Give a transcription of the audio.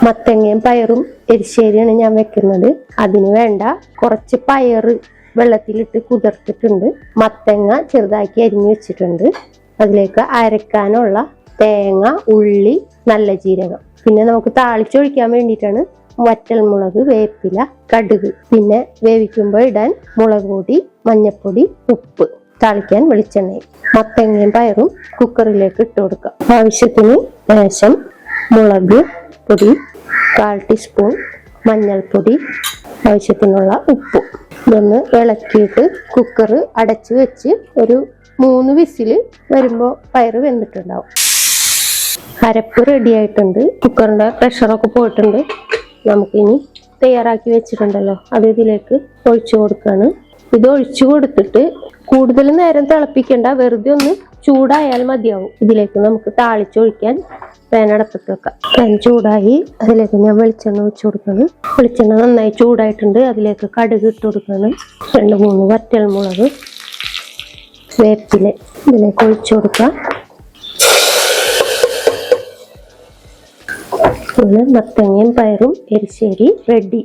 മത്തങ്ങയും പയറും എരിശ്ശേരിയാണ് ഞാൻ വെക്കുന്നത്. അതിന് വേണ്ട കുറച്ച് പയറ് വെള്ളത്തിലിട്ട് കുതിർത്തിട്ടുണ്ട്. മത്തങ്ങ ചെറുതാക്കി അരിഞ്ഞു വെച്ചിട്ടുണ്ട്. അതിലേക്ക് അരക്കാനുള്ള തേങ്ങ, ഉള്ളി, നല്ല ജീരകം. പിന്നെ നമുക്ക് താളിച്ചൊഴിക്കാൻ വേണ്ടിയിട്ടാണ് വറ്റൽമുളക്, വേപ്പില, കടുക്. പിന്നെ വേവിക്കുമ്പോൾ ഇടാൻ മുളക് പൊടി, മഞ്ഞപ്പൊടി, ഉപ്പ്, താളിക്കാൻ വെളിച്ചെണ്ണയും. മത്തങ്ങയും പയറും കുക്കറിലേക്ക് ഇട്ട് കൊടുക്കാം. ആവശ്യത്തിന് ലേശം മുളക് പൊടി, 1/4 ടീസ്പൂൺ മഞ്ഞൾപ്പൊടി, ആവശ്യത്തിനുള്ള ഉപ്പും. ഇതൊന്ന് ഇളക്കിയിട്ട് കുക്കർ അടച്ച് വെച്ച് ഒരു 3 വിസിൽ വരുമ്പോൾ പയറ് വെന്തിട്ടുണ്ടാവും. അരപ്പ് റെഡി ആയിട്ടുണ്ട്. കുക്കറിന്റെ പ്രഷറൊക്കെ പോയിട്ടുണ്ട്. നമുക്കിനി തയ്യാറാക്കി വെച്ചിട്ടുണ്ടല്ലോ അത് ഇതിലേക്ക് ഒഴിച്ചു കൊടുക്കാണ്. ഇത് ഒഴിച്ചു കൊടുത്തിട്ട് കൂടുതൽ നേരം തിളപ്പിക്കേണ്ട, വെറുതെ ഒന്ന് ചൂടായാൽ മതിയാവും. ഇതിലേക്ക് നമുക്ക് താളിച്ചൊഴിക്കാൻ പാൻ അടപ്പത്ത് വെക്കാം. പാൻ ചൂടായി അതിലേക്ക് ഞാൻ വെളിച്ചെണ്ണ ഒഴിച്ചു കൊടുക്കണം. വെളിച്ചെണ്ണ നന്നായി ചൂടായിട്ടുണ്ട്. അതിലേക്ക് കടുക് ഇട്ട് കൊടുക്കണം. 2-3 വറ്റൽമുളക്, വേപ്പില ഇതിലേക്ക് ഒഴിച്ചു കൊടുക്കാം. മത്തങ്ങയും പയറും എരിശ്ശേരി റെഡി.